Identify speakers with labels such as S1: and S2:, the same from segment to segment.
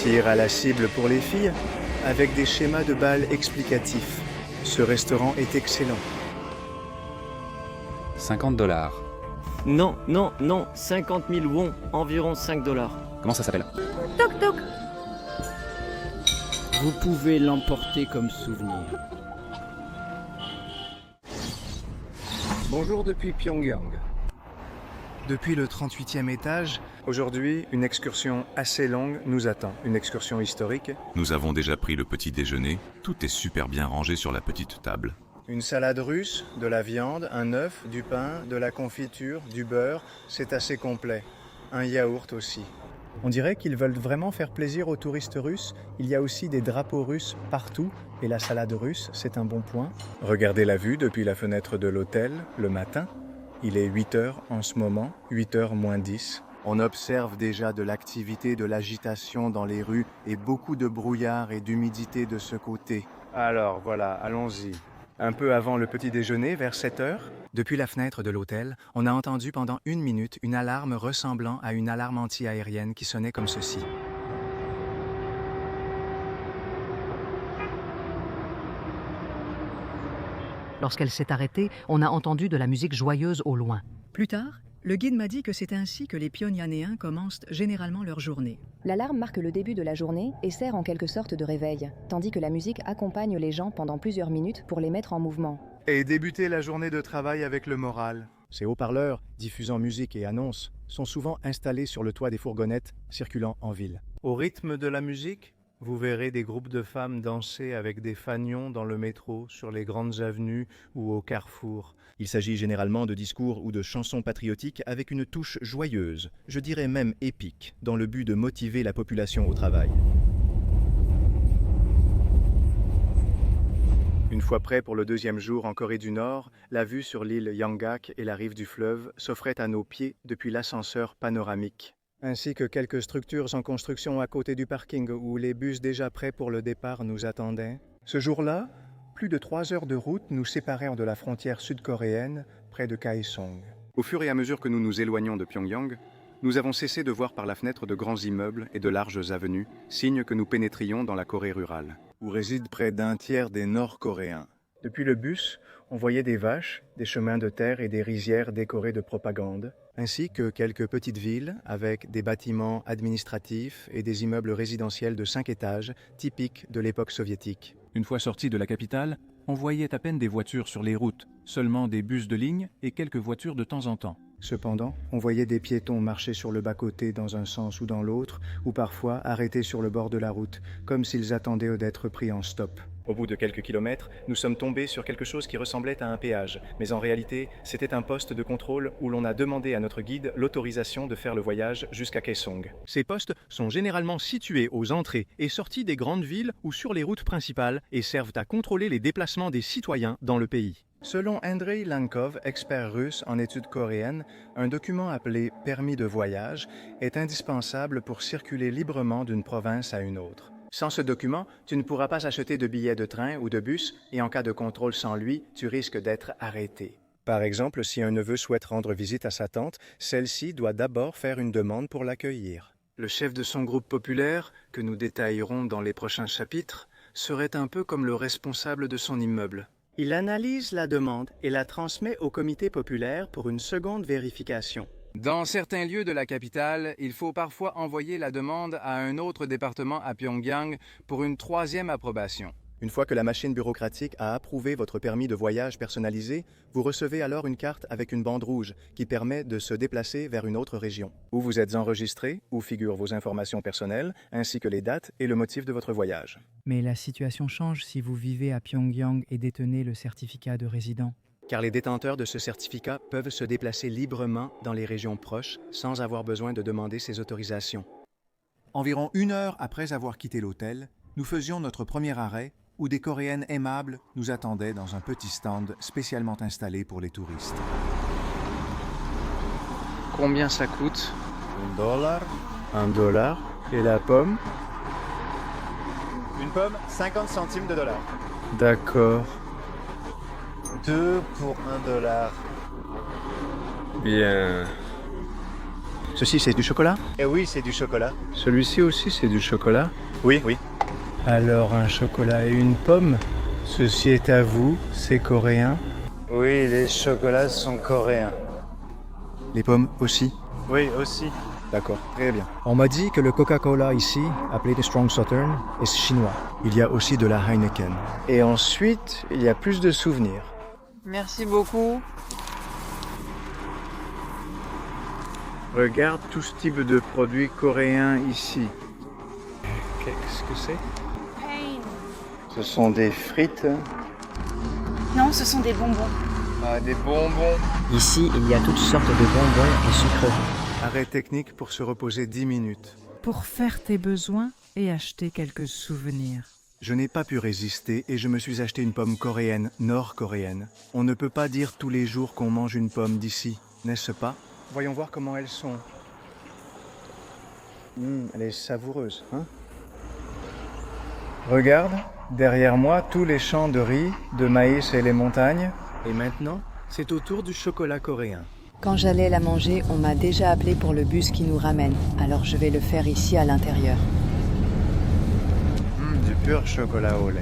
S1: tir à la cible pour les filles avec des schémas de balles explicatifs. Ce restaurant est excellent.
S2: 50 $.
S3: Non, non, non, 50 000 won, environ 5 $.
S2: Comment ça s'appelle?
S4: Toc toc.
S5: Vous pouvez l'emporter comme souvenir.
S6: Bonjour depuis Pyongyang.
S1: Depuis le 38e étage, aujourd'hui, une excursion assez longue nous attend. Une excursion historique.
S7: Nous avons déjà pris le petit déjeuner. Tout est super bien rangé sur la petite table.
S1: Une salade russe, de la viande, un œuf, du pain, de la confiture, du beurre, c'est assez complet. Un yaourt aussi. On dirait qu'ils veulent vraiment faire plaisir aux touristes russes. Il y a aussi des drapeaux russes partout et la salade russe, c'est un bon point. Regardez la vue depuis la fenêtre de l'hôtel le matin. Il est 8 heures en ce moment, 8 heures moins 10. On observe déjà de l'activité, de l'agitation dans les rues et beaucoup de brouillard et d'humidité de ce côté. Alors voilà, allons-y. Un peu avant le petit déjeuner, vers 7 heures, depuis la fenêtre de l'hôtel, on a entendu pendant 1 minute une alarme ressemblant à une alarme anti-aérienne qui sonnait comme ceci.
S8: Lorsqu'elle s'est arrêtée, on a entendu de la musique joyeuse au loin.
S9: Plus tard, le guide m'a dit que c'est ainsi que les Pyongyanéens commencent généralement leur journée.
S4: L'alarme marque le début de la journée et sert en quelque sorte de réveil, tandis que la musique accompagne les gens pendant plusieurs minutes pour les mettre en mouvement.
S1: Et débuter la journée de travail avec le moral. Ces haut-parleurs, diffusant musique et annonces, sont souvent installés sur le toit des fourgonnettes circulant en ville. Au rythme de la musique, vous verrez des groupes de femmes danser avec des fanions dans le métro, sur les grandes avenues ou au carrefour. Il s'agit généralement de discours ou de chansons patriotiques avec une touche joyeuse, je dirais même épique, dans le but de motiver la population au travail. Une fois prêt pour le deuxième jour en Corée du Nord, la vue sur l'île Yanggak et la rive du fleuve s'offrait à nos pieds depuis l'ascenseur panoramique, ainsi que quelques structures en construction à côté du parking où les bus déjà prêts pour le départ nous attendaient. Ce jour-là, plus de 3 heures de route nous séparèrent de la frontière sud-coréenne, près de Kaesong. Au fur et à mesure que nous nous éloignions de Pyongyang, nous avons cessé de voir par la fenêtre de grands immeubles et de larges avenues, signe que nous pénétrions dans la Corée rurale, où résident près d'un tiers des Nord-Coréens. Depuis le bus, on voyait des vaches, des chemins de terre et des rizières décorées de propagande, ainsi que quelques petites villes avec des bâtiments administratifs et des immeubles résidentiels de 5 étages, typiques de l'époque soviétique.
S10: Une fois sortis de la capitale, on voyait à peine des voitures sur les routes, seulement des bus de ligne et quelques voitures de temps en temps.
S1: Cependant, on voyait des piétons marcher sur le bas-côté dans un sens ou dans l'autre, ou parfois arrêtés sur le bord de la route, comme s'ils attendaient d'être pris en stop. Au bout de quelques kilomètres, nous sommes tombés sur quelque chose qui ressemblait à un péage, mais en réalité, c'était un poste de contrôle où l'on a demandé à notre guide l'autorisation de faire le voyage jusqu'à Kaesong. Ces postes sont généralement situés aux entrées et sorties des grandes villes ou sur les routes principales et servent à contrôler les déplacements des citoyens dans le pays. Selon Andrei Lankov, expert russe en études coréennes, un document appelé « permis de voyage » est indispensable pour circuler librement d'une province à une autre. Sans ce document, tu ne pourras pas acheter de billets de train ou de bus et en cas de contrôle sans lui, tu risques d'être arrêté. Par exemple, si un neveu souhaite rendre visite à sa tante, celle-ci doit d'abord faire une demande pour l'accueillir. Le chef de son groupe populaire, que nous détaillerons dans les prochains chapitres, serait un peu comme le responsable de son immeuble. Il analyse la demande et la transmet au comité populaire pour une seconde vérification.
S2: Dans certains lieux de la capitale, il faut parfois envoyer la demande à un autre département à Pyongyang pour une 3e approbation.
S1: Une fois que la machine bureaucratique a approuvé votre permis de voyage personnalisé, vous recevez alors une carte avec une bande rouge qui permet de se déplacer vers une autre région, où vous êtes enregistré, où figurent vos informations personnelles, ainsi que les dates et le motif de votre voyage.
S9: Mais la situation change si vous vivez à Pyongyang et détenez le certificat de résident.
S1: Car les détenteurs de ce certificat peuvent se déplacer librement dans les régions proches sans avoir besoin de demander ces autorisations.
S11: Environ 1 heure après avoir quitté l'hôtel, nous faisions notre premier arrêt où des Coréennes aimables nous attendaient dans un petit stand spécialement installé pour les touristes.
S1: Combien ça coûte? $1. $1. Et la pomme?
S12: Une pomme, 50 centimes de dollar.
S1: D'accord.
S12: 2 pour $1.
S1: Bien. Ceci, c'est du chocolat?
S12: Eh oui, c'est du chocolat.
S1: Celui-ci aussi, c'est du chocolat?
S12: Oui, oui.
S1: Alors, un chocolat et une pomme? Ceci est à vous, c'est coréen?
S6: Oui, les chocolats sont coréens.
S1: Les pommes aussi?
S12: Oui, aussi.
S1: D'accord, très bien. On m'a dit que le Coca-Cola ici, appelé le Strong Southern, est chinois. Il y a aussi de la Heineken. Et ensuite, il y a plus de souvenirs.
S13: Merci beaucoup.
S1: Regarde tout ce type de produits coréens ici. Qu'est-ce que c'est? Ce sont des frites.
S14: Non, ce sont des bonbons.
S2: Ah, des bonbons.
S5: Ici, il y a toutes sortes de bonbons et sucreries.
S1: Arrêt technique pour se reposer 10 minutes.
S15: Pour faire tes besoins et acheter quelques souvenirs.
S1: Je n'ai pas pu résister et je me suis acheté une pomme coréenne, nord-coréenne. On ne peut pas dire tous les jours qu'on mange une pomme d'ici, n'est-ce pas? Voyons voir comment elles sont. Elle est savoureuse, hein? Regarde, derrière moi, tous les champs de riz, de maïs et les montagnes. Et maintenant, c'est au tour du chocolat coréen.
S4: Quand j'allais la manger, on m'a déjà appelé pour le bus qui nous ramène. Alors je vais le faire ici à l'intérieur.
S1: Du pur chocolat au lait.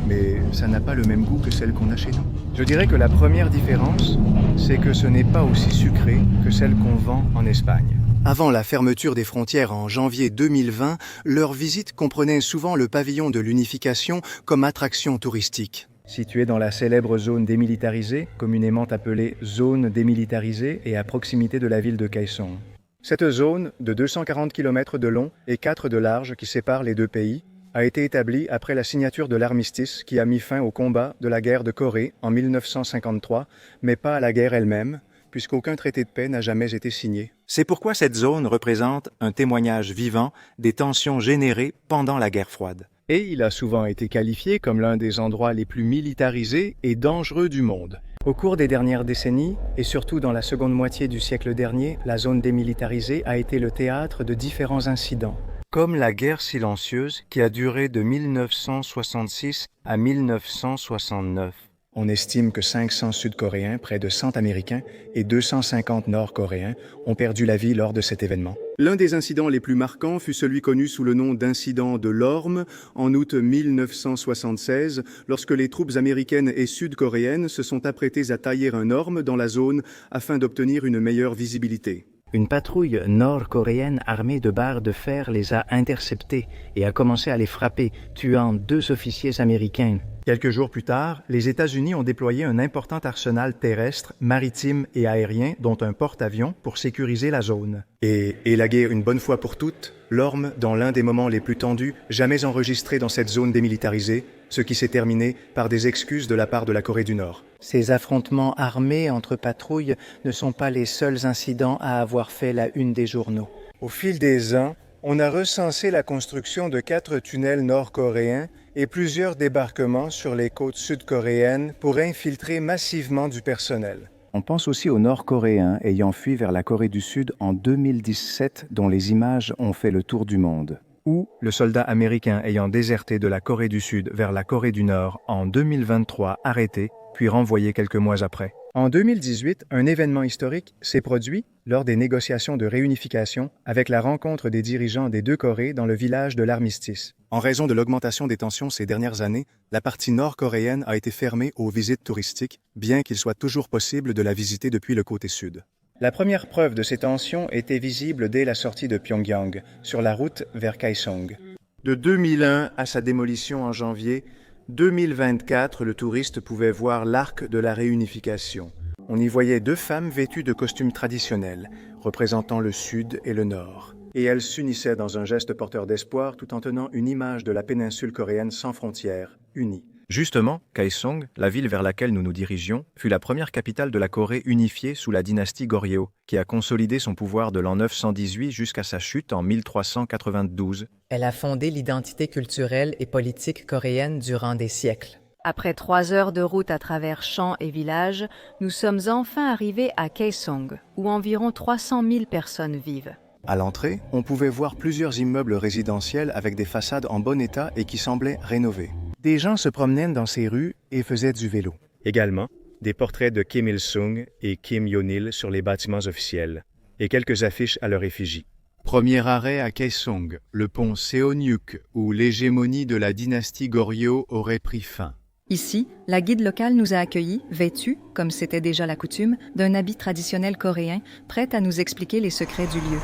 S1: Mais ça n'a pas le même goût que celle qu'on a chez nous. Je dirais que la première différence, c'est que ce n'est pas aussi sucré que celle qu'on vend en Espagne. Avant la fermeture des frontières en janvier 2020, leur visite comprenait souvent le pavillon de l'unification comme attraction touristique. Situé dans la célèbre zone démilitarisée, communément appelée zone démilitarisée et à proximité de la ville de Kaesong. Cette zone, de 240 km de long et 4 de large qui sépare les deux pays, a été établie après la signature de l'armistice qui a mis fin au combat de la guerre de Corée en 1953, mais pas à la guerre elle-même, puisqu'aucun traité de paix n'a jamais été signé. C'est pourquoi cette zone représente un témoignage vivant des tensions générées pendant la guerre froide. Et il a souvent été qualifié comme l'un des endroits les plus militarisés et dangereux du monde. Au cours des dernières décennies, et surtout dans la seconde moitié du siècle dernier, la zone démilitarisée a été le théâtre de différents incidents, comme la guerre silencieuse qui a duré de 1966 à 1969. On estime que 500 Sud-Coréens, près de 100 Américains et 250 Nord-Coréens ont perdu la vie lors de cet événement. L'un des incidents les plus marquants fut celui connu sous le nom d'incident de l'Orme en août 1976, lorsque les troupes américaines et sud-coréennes se sont apprêtées à tailler un orme dans la zone afin d'obtenir une meilleure visibilité. Une patrouille nord-coréenne armée de barres de fer les a interceptés et a commencé à les frapper, tuant 2 officiers américains. Quelques jours plus tard, les États-Unis ont déployé un important arsenal terrestre, maritime et aérien, dont un porte-avions, pour sécuriser la zone. Et élaguer une bonne fois pour toutes, l'Orme, dans l'un des moments les plus tendus jamais enregistrés dans cette zone démilitarisée, ce qui s'est terminé par des excuses de la part de la Corée du Nord. Ces affrontements armés entre patrouilles ne sont pas les seuls incidents à avoir fait la une des journaux. Au fil des ans, on a recensé la construction de 4 tunnels nord-coréens et plusieurs débarquements sur les côtes sud-coréennes pour infiltrer massivement du personnel. On pense aussi aux Nord-Coréens ayant fui vers la Corée du Sud en 2017, dont les images ont fait le tour du monde. Ou le soldat américain ayant déserté de la Corée du Sud vers la Corée du Nord en 2023, arrêté, puis renvoyé quelques mois après. En 2018, un événement historique s'est produit lors des négociations de réunification avec la rencontre des dirigeants des 2 Corées dans le village de l'Armistice. En raison de l'augmentation des tensions ces dernières années, la partie nord-coréenne a été fermée aux visites touristiques, bien qu'il soit toujours possible de la visiter depuis le côté sud. La première preuve de ces tensions était visible dès la sortie de Pyongyang, sur la route vers Kaesong. De 2001 à sa démolition en janvier 2024, le touriste pouvait voir l'arc de la réunification. On y voyait 2 femmes vêtues de costumes traditionnels, représentant le sud et le nord. Et elles s'unissaient dans un geste porteur d'espoir tout en tenant une image de la péninsule coréenne sans frontières, unie. Justement, Kaesong, la ville vers laquelle nous nous dirigions, fut la première capitale de la Corée unifiée sous la dynastie Goryeo, qui a consolidé son pouvoir de l'an 918 jusqu'à sa chute en 1392.
S16: Elle a fondé l'identité culturelle et politique coréenne durant des siècles.
S17: Après 3 heures de route à travers champs et villages, nous sommes enfin arrivés à Kaesong, où environ 300 000 personnes vivent.
S1: À l'entrée, on pouvait voir plusieurs immeubles résidentiels avec des façades en bon état et qui semblaient rénovés. Des gens se promenaient dans ces rues et faisaient du vélo. Également, des portraits de Kim Il-sung et Kim Yo-il sur les bâtiments officiels. et quelques affiches à leur effigie. Premier arrêt à Kaesong, le pont Seonyuk, où l'hégémonie de la dynastie Goryeo aurait pris fin.
S4: Ici, la guide locale nous a accueillis, vêtus, comme c'était déjà la coutume, d'un habit traditionnel coréen, prête à nous expliquer les secrets du lieu.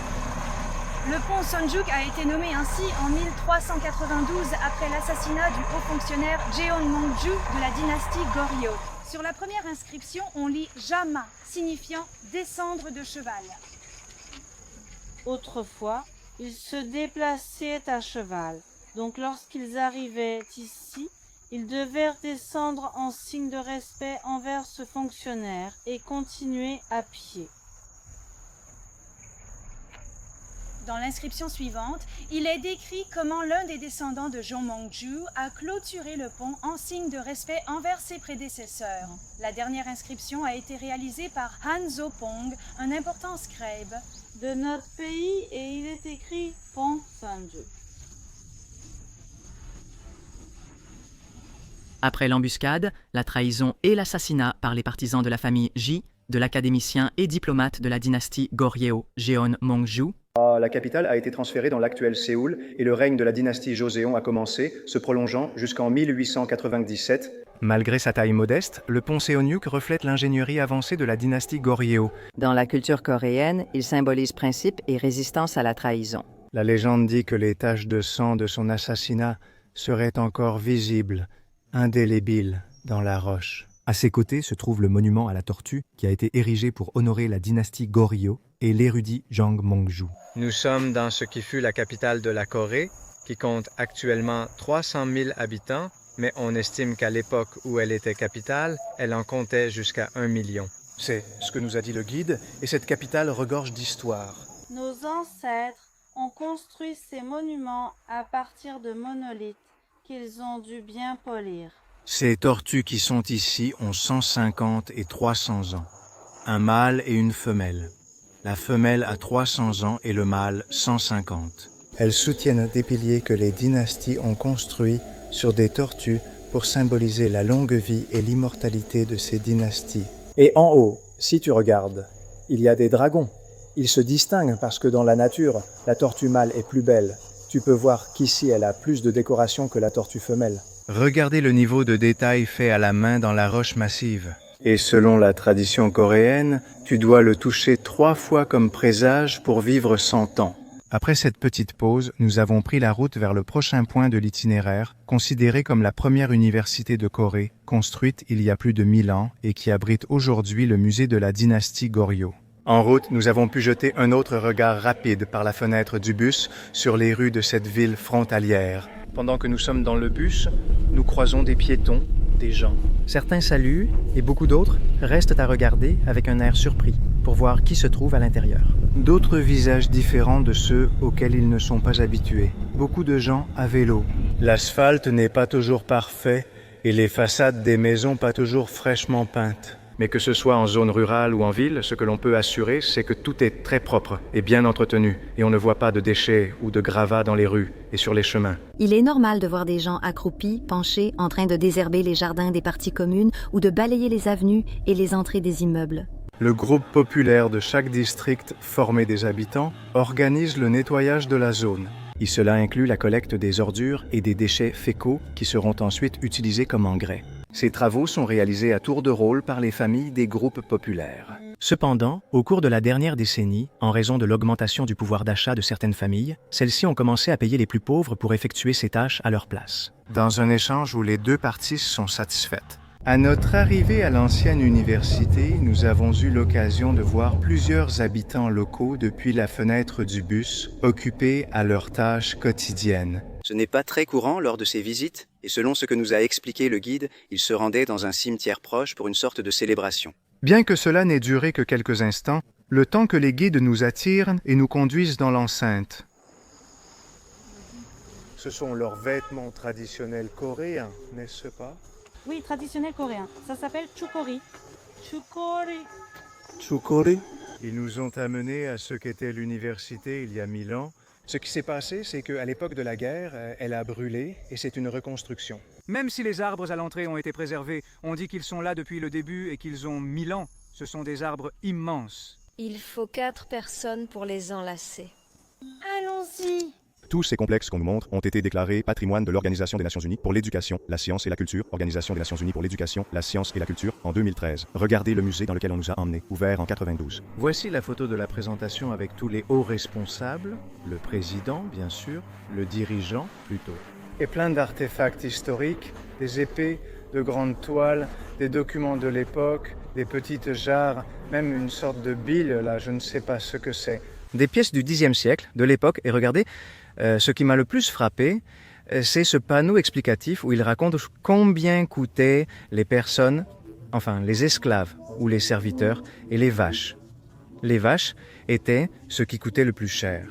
S14: Le pont Seonyuk a été nommé ainsi en 1392 après l'assassinat du haut fonctionnaire Jeon Mong-ju de la dynastie Goryeo. Sur la première inscription, on lit Jama, signifiant descendre de cheval.
S18: Autrefois, ils se déplaçaient à cheval. Donc lorsqu'ils arrivaient ici, ils devaient descendre en signe de respect envers ce fonctionnaire et continuer à pied.
S14: Dans l'inscription suivante, il est décrit comment l'un des descendants de Jeon Mong-ju a clôturé le pont en signe de respect envers ses prédécesseurs. La dernière inscription a été réalisée par Han Zo-pong, un important scribe
S18: de notre pays, et il est écrit Pont Seonyuk.
S5: Après l'embuscade, la trahison et l'assassinat par les partisans de la famille Ji, de l'académicien et diplomate de la dynastie Goryeo, Jeon Mong-ju,
S1: La capitale a été transférée dans l'actuel Séoul et le règne de la dynastie Joseon a commencé, se prolongeant jusqu'en 1897. Malgré sa taille modeste, le pont Seonyuk reflète l'ingénierie avancée de la dynastie Goryeo.
S17: Dans la culture coréenne, il symbolise principe et résistance à la trahison.
S1: La légende dit que les taches de sang de son assassinat seraient encore visibles, indélébiles, dans la roche.
S11: À ses côtés se trouve le monument à la tortue qui a été érigé pour honorer la dynastie Goryeo et l'érudit Jang Mong-ju.
S2: Nous sommes dans ce qui fut la capitale de la Corée, qui compte actuellement 300 000 habitants, mais on estime qu'à l'époque où elle était capitale, elle en comptait jusqu'à 1 million.
S1: C'est ce que nous a dit le guide, et cette capitale regorge d'histoire.
S18: Nos ancêtres ont construit ces monuments à partir de monolithes qu'ils ont dû bien polir.
S1: Ces tortues qui sont ici ont 150 et 300 ans. Un mâle et une femelle. La femelle a 300 ans et le mâle 150. Elles soutiennent des piliers que les dynasties ont construits sur des tortues pour symboliser la longue vie et l'immortalité de ces dynasties. Et en haut, si tu regardes, il y a des dragons. Ils se distinguent parce que dans la nature, la tortue mâle est plus belle. Tu peux voir qu'ici elle a plus de décoration que la tortue femelle. Regardez le niveau de détail fait à la main dans la roche massive. Et selon la tradition coréenne, tu dois le toucher 3 fois comme présage pour vivre 100 ans. Après cette petite pause, nous avons pris la route vers le prochain point de l'itinéraire, considéré comme la première université de Corée, construite il y a plus de 1000 ans et qui abrite aujourd'hui le musée de la dynastie Goryeo. En route, nous avons pu jeter un autre regard rapide par la fenêtre du bus sur les rues de cette ville frontalière. Pendant que nous sommes dans le bus, nous croisons des piétons, des gens.
S5: Certains saluent et beaucoup d'autres restent à regarder avec un air surpris pour voir qui se trouve à l'intérieur.
S1: D'autres visages différents de ceux auxquels ils ne sont pas habitués. Beaucoup de gens à vélo. L'asphalte n'est pas toujours parfait et les façades des maisons pas toujours fraîchement peintes. Mais que ce soit en zone rurale ou en ville, ce que l'on peut assurer, c'est que tout est très propre et bien entretenu, et on ne voit pas de déchets ou de gravats dans les rues et sur les chemins.
S17: Il est normal de voir des gens accroupis, penchés, en train de désherber les jardins des parties communes ou de balayer les avenues et les entrées des immeubles.
S1: Le groupe populaire de chaque district, formé des habitants, organise le nettoyage de la zone. Et cela inclut la collecte des ordures et des déchets fécaux qui seront ensuite utilisés comme engrais. Ces travaux sont réalisés à tour de rôle par les familles des groupes populaires.
S5: Cependant, au cours de la dernière décennie, en raison de l'augmentation du pouvoir d'achat de certaines familles, celles-ci ont commencé à payer les plus pauvres pour effectuer ces tâches à leur place.
S1: Dans un échange où les deux parties sont satisfaites. À notre arrivée à l'ancienne université, nous avons eu l'occasion de voir plusieurs habitants locaux depuis la fenêtre du bus, occupés à leurs tâches quotidiennes.
S19: Ce n'est pas très courant lors de ces visites, et selon ce que nous a expliqué le guide, il se rendait dans un cimetière proche pour une sorte de célébration.
S1: Bien que cela n'ait duré que quelques instants, le temps que les guides nous attirent et nous conduisent dans l'enceinte. Ce sont leurs vêtements traditionnels coréens, n'est-ce pas?
S18: Oui, traditionnel coréen. Ça s'appelle chukori. Chukori.
S1: Chukori. Ils nous ont amenés à ce qu'était l'université il y a 1000 ans. Ce qui s'est passé, c'est qu'à l'époque de la guerre, elle a brûlé et c'est une reconstruction.
S10: Même si les arbres à l'entrée ont été préservés, on dit qu'ils sont là depuis le début et qu'ils ont 1000 ans. Ce sont des arbres immenses.
S20: Il faut 4 personnes pour les enlacer.
S18: Allons-y.
S1: Tous ces complexes qu'on nous montre ont été déclarés patrimoine de l'Organisation des Nations Unies pour l'éducation, la science et la culture, Organisation des Nations Unies pour l'éducation, la science et la culture, en 2013. Regardez le musée dans lequel on nous a emmenés, ouvert en 92.
S5: Voici la photo de la présentation avec tous les hauts responsables, le président, bien sûr, le dirigeant, plutôt.
S2: Et plein d'artefacts historiques, des épées, de grandes toiles, des documents de l'époque, des petites jarres, même une sorte de bille, là, je ne sais pas ce que c'est.
S5: Des pièces du Xe siècle, de l'époque, et regardez, ce qui m'a le plus frappé, c'est ce panneau explicatif où il raconte combien coûtaient les personnes, enfin les esclaves ou les serviteurs, et les vaches. Les vaches étaient ce qui coûtait le plus cher,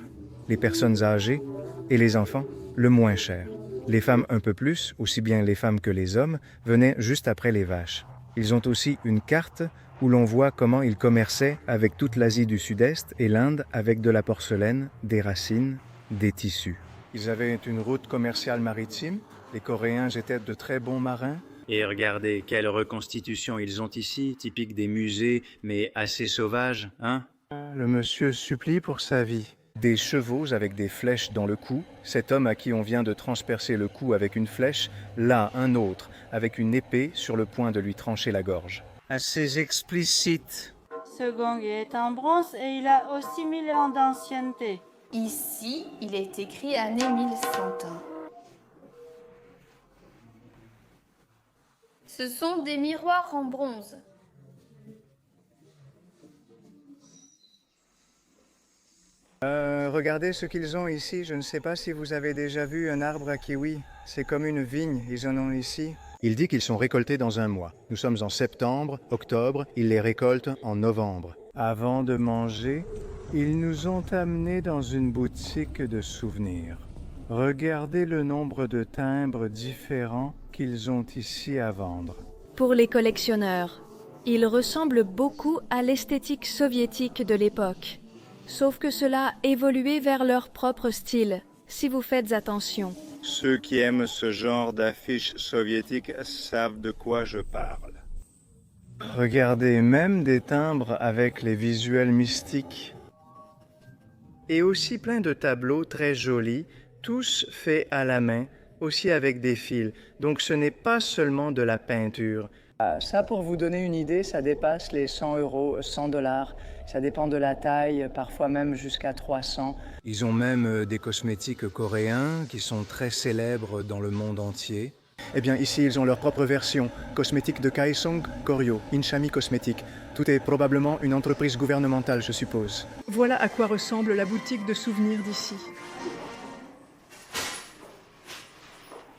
S5: les personnes âgées et les enfants le moins cher. Les femmes un peu plus, aussi bien les femmes que les hommes, venaient juste après les vaches. Ils ont aussi une carte où l'on voit comment ils commerçaient avec toute l'Asie du Sud-Est et l'Inde avec de la porcelaine, des racines, des tissus.
S2: Ils avaient une route commerciale maritime. Les Coréens étaient de très bons marins.
S19: Et regardez, quelle reconstitution ils ont ici, typique des musées, mais assez sauvage, hein?
S2: Le monsieur supplie pour sa vie. Des chevaux avec des flèches dans le cou. Cet homme à qui on vient de transpercer le cou avec une flèche, là un autre, avec une épée sur le point de lui trancher la gorge. Assez explicite.
S18: Ce gong est en bronze et il a aussi 1000 ans d'ancienneté.
S20: Ici, il est écrit année 1101. Ce sont des miroirs en bronze.
S2: Regardez ce qu'ils ont ici. Je ne sais pas si vous avez déjà vu un arbre à kiwi. C'est comme une vigne, ils en ont ici.
S1: Il dit qu'ils sont récoltés dans un mois. Nous sommes en septembre, octobre, ils les récoltent en novembre.
S2: Avant de manger, ils nous ont amenés dans une boutique de souvenirs. Regardez le nombre de timbres différents qu'ils ont ici à vendre.
S17: Pour les collectionneurs, ils ressemblent beaucoup à l'esthétique soviétique de l'époque. Sauf que cela évoluait vers leur propre style, si vous faites attention.
S2: Ceux qui aiment ce genre d'affiches soviétiques savent de quoi je parle. Regardez, même des timbres avec les visuels mystiques. Et aussi plein de tableaux très jolis, tous faits à la main, aussi avec des fils. Donc ce n'est pas seulement de la peinture. Ça, pour vous donner une idée, ça dépasse les 100 €, 100 $. Ça dépend de la taille, parfois même jusqu'à 300. Ils ont même des cosmétiques coréens qui sont très célèbres dans le monde entier. Eh bien, ici, ils ont leur propre version. Cosmétiques de Kaesong Koryo, Inchami Cosmétiques. Tout est probablement une entreprise gouvernementale, je suppose.
S9: Voilà à quoi ressemble la boutique de souvenirs d'ici.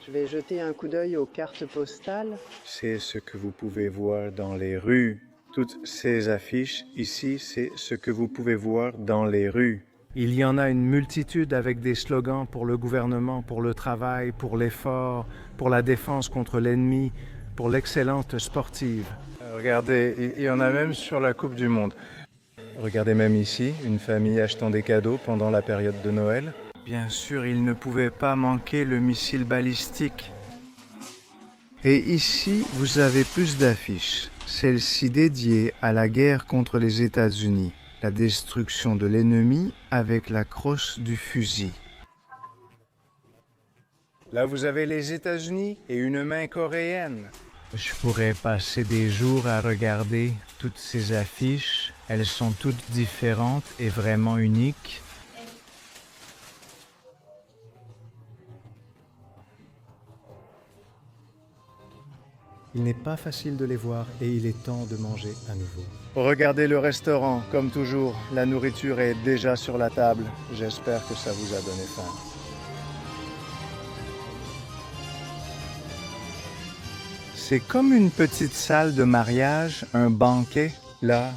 S2: Je vais jeter un coup d'œil aux cartes postales. C'est ce que vous pouvez voir dans les rues. Toutes ces affiches ici, c'est ce que vous pouvez voir dans les rues. Il y en a une multitude avec des slogans pour le gouvernement, pour le travail, pour l'effort, pour la défense contre l'ennemi, pour l'excellence sportive. Regardez, il y en a même sur la Coupe du Monde. Regardez même ici, une famille achetant des cadeaux pendant la période de Noël. Bien sûr, il ne pouvait pas manquer le missile balistique. Et ici, vous avez plus d'affiches. Celle-ci dédiée à la guerre contre les États-Unis, la destruction de l'ennemi avec la crosse du fusil. Là, vous avez les États-Unis et une main coréenne. Je pourrais passer des jours à regarder toutes ces affiches. Elles sont toutes différentes et vraiment uniques. Il n'est pas facile de les voir et il est temps de manger à nouveau. Regardez le restaurant, comme toujours, la nourriture est déjà sur la table. J'espère que ça vous a donné faim. C'est comme une petite salle de mariage, un banquet. Là,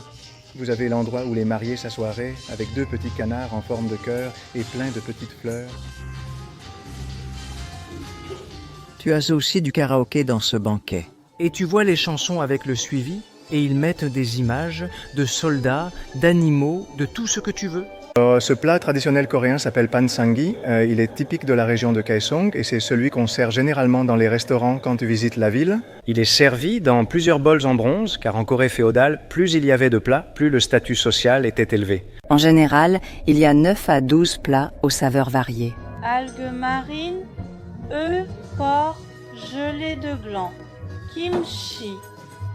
S2: vous avez l'endroit où les mariés s'assoiraient avec 2 petits canards en forme de cœur et plein de petites fleurs.
S5: Tu as aussi du karaoké dans ce banquet. Et tu vois les chansons avec le suivi, et ils mettent des images de soldats, d'animaux, de tout ce que tu veux.
S1: Ce plat traditionnel coréen s'appelle pansanggi. Il est typique de la région de Kaesong et c'est celui qu'on sert généralement dans les restaurants quand tu visites la ville.
S5: Il est servi dans plusieurs bols en bronze, car en Corée féodale, plus il y avait de plats, plus le statut social était élevé.
S21: En général, il y a 9 à 12 plats aux saveurs variées.
S18: Algues marines, œufs, porc, gelée de gland, kimchi,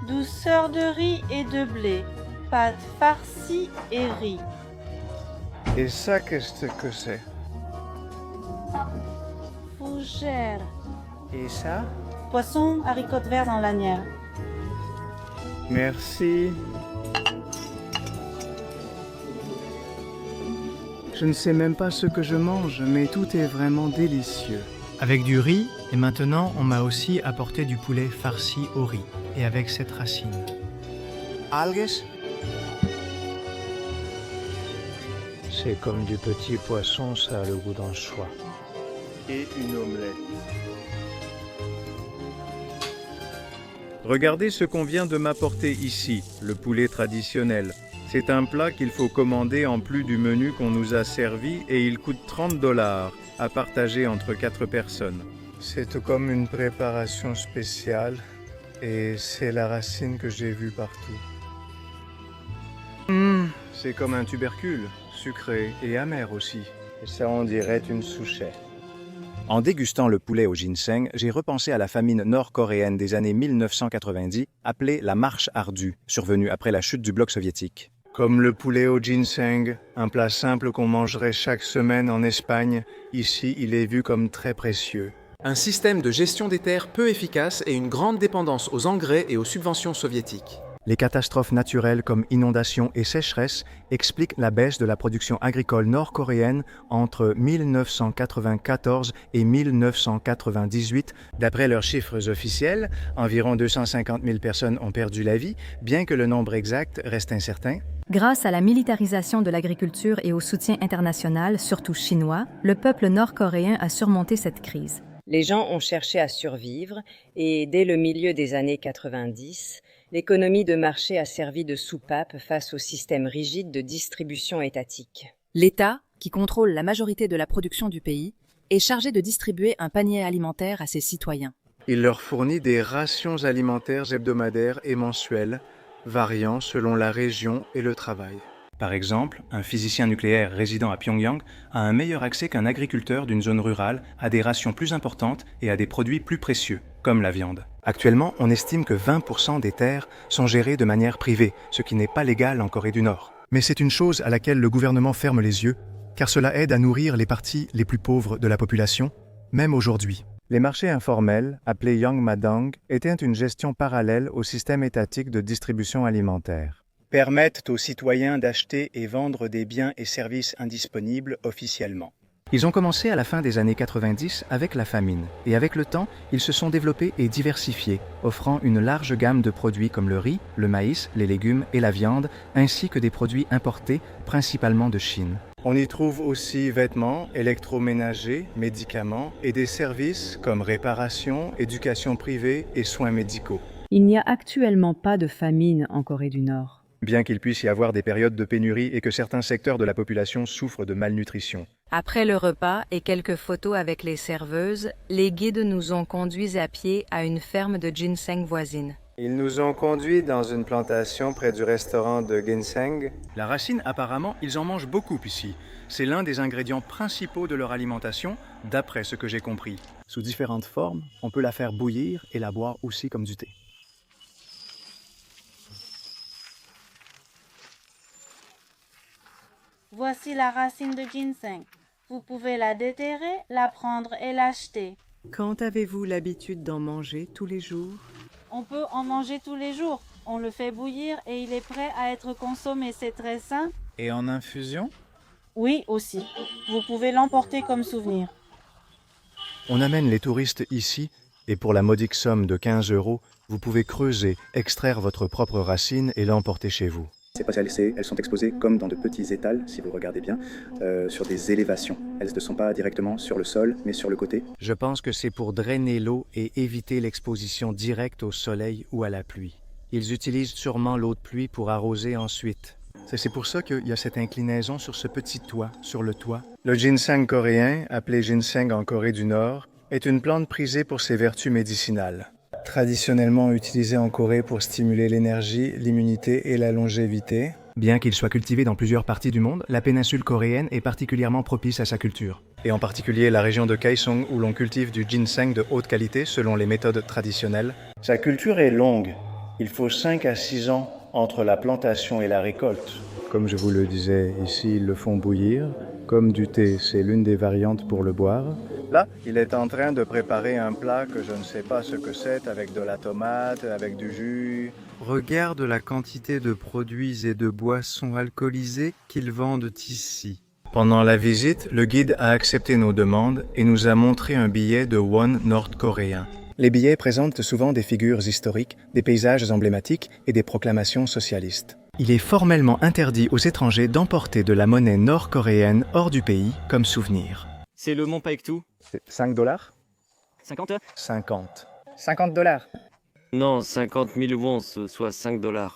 S18: douceur de riz et de blé, pâtes farcies et riz.
S1: Et ça, qu'est-ce que c'est?
S18: Fougère.
S1: Et ça?
S18: Poisson, haricots verts dans lanière.
S1: Merci. Je ne sais même pas ce que je mange, mais tout est vraiment délicieux.
S5: Avec du riz, et maintenant on m'a aussi apporté du poulet farci au riz, et avec cette racine.
S1: Algues?
S2: C'est comme du petit poisson, ça a le goût d'anchois.
S1: Et une omelette. Regardez ce qu'on vient de m'apporter ici, le poulet traditionnel. C'est un plat qu'il faut commander en plus du menu qu'on nous a servi et il coûte $30 à partager entre 4 personnes. C'est tout comme une préparation spéciale et c'est la racine que j'ai vue partout. C'est comme un tubercule, sucré et amer aussi. Et ça, on dirait une souchet.
S19: En dégustant le poulet au ginseng, j'ai repensé à la famine nord-coréenne des années 1990, appelée la Marche ardue, survenue après la chute du bloc soviétique.
S1: Comme le poulet au ginseng, un plat simple qu'on mangerait chaque semaine en Espagne, ici il est vu comme très précieux.
S22: Un système de gestion des terres peu efficace et une grande dépendance aux engrais et aux subventions soviétiques.
S1: Les catastrophes naturelles comme inondations et sécheresses expliquent la baisse de la production agricole nord-coréenne entre 1994 et 1998. D'après leurs chiffres officiels, environ 250 000 personnes ont perdu la vie, bien que le nombre exact reste incertain.
S23: Grâce à la militarisation de l'agriculture et au soutien international, surtout chinois, le peuple nord-coréen a surmonté cette crise.
S21: Les gens ont cherché à survivre et, dès le milieu des années 90, l'économie de marché a servi de soupape face au système rigide de distribution étatique.
S24: L'État, qui contrôle la majorité de la production du pays, est chargé de distribuer un panier alimentaire à ses citoyens.
S1: Il leur fournit des rations alimentaires hebdomadaires et mensuelles, variant selon la région et le travail.
S5: Par exemple, un physicien nucléaire résidant à Pyongyang a un meilleur accès qu'un agriculteur d'une zone rurale à des rations plus importantes et à des produits plus précieux, comme la viande. Actuellement, on estime que 20% des terres sont gérées de manière privée, ce qui n'est pas légal en Corée du Nord.
S1: Mais c'est une chose à laquelle le gouvernement ferme les yeux, car cela aide à nourrir les parties les plus pauvres de la population, même aujourd'hui. Les marchés informels, appelés Yangmadang, étaient une gestion parallèle au système étatique de distribution alimentaire. Permettent aux citoyens d'acheter et vendre des biens et services indisponibles officiellement.
S5: Ils ont commencé à la fin des années 90 avec la famine, et avec le temps, ils se sont développés et diversifiés, offrant une large gamme de produits comme le riz, le maïs, les légumes et la viande, ainsi que des produits importés, principalement de Chine.
S1: On y trouve aussi vêtements, électroménagers, médicaments et des services comme réparation, éducation privée et soins médicaux.
S25: Il n'y a actuellement pas de famine en Corée du Nord.
S1: Bien qu'il puisse y avoir des périodes de pénurie et que certains secteurs de la population souffrent de malnutrition.
S24: Après le repas et quelques photos avec les serveuses, les guides nous ont conduits à pied à une ferme de ginseng voisine.
S1: Ils nous ont conduits dans une plantation près du restaurant de ginseng.
S5: La racine, apparemment, ils en mangent beaucoup ici. C'est l'un des ingrédients principaux de leur alimentation, d'après ce que j'ai compris.
S1: Sous différentes formes, on peut la faire bouillir et la boire aussi comme du thé.
S18: Voici la racine de ginseng. Vous pouvez la déterrer, la prendre et l'acheter.
S15: Quand avez-vous l'habitude d'en manger tous les jours?
S18: On peut en manger tous les jours. On le fait bouillir et il est prêt à être consommé. C'est très sain.
S6: Et en infusion?
S18: Oui, aussi. Vous pouvez l'emporter comme souvenir.
S1: On amène les touristes ici et pour la modique somme de 15 €, vous pouvez creuser, extraire votre propre racine et l'emporter chez vous.
S26: Elles sont exposées comme dans de petits étals, si vous regardez bien, sur des élévations. Elles ne sont pas directement sur le sol, mais sur le côté.
S5: Je pense que c'est pour drainer l'eau et éviter l'exposition directe au soleil ou à la pluie. Ils utilisent sûrement l'eau de pluie pour arroser ensuite.
S1: C'est pour ça qu'il y a cette inclinaison sur ce petit toit, sur le toit. Le ginseng coréen, appelé ginseng en Corée du Nord, est une plante prisée pour ses vertus médicinales. Traditionnellement utilisée en Corée pour stimuler l'énergie, l'immunité et la longévité.
S5: Bien qu'il soit cultivé dans plusieurs parties du monde, la péninsule coréenne est particulièrement propice à sa culture.
S1: Et en particulier la région de Kaesong où l'on cultive du ginseng de haute qualité selon les méthodes traditionnelles. Sa culture est longue. Il faut 5 à 6 ans entre la plantation et la récolte. Comme je vous le disais, ici ils le font bouillir. Comme du thé, c'est l'une des variantes pour le boire. Là, il est en train de préparer un plat que je ne sais pas ce que c'est, avec de la tomate, avec du jus.
S5: Regarde la quantité de produits et de boissons alcoolisées qu'ils vendent ici.
S1: Pendant la visite, le guide a accepté nos demandes et nous a montré un billet de won nord-coréen. Les billets présentent souvent des figures historiques, des paysages emblématiques et des proclamations socialistes.
S5: Il est formellement interdit aux étrangers d'emporter de la monnaie nord-coréenne hors du pays comme souvenir.
S3: C'est le mont Paektu.
S1: C'est $5
S3: 50
S1: 50.
S7: $50.
S3: Non, 50 000 wons, soit $5.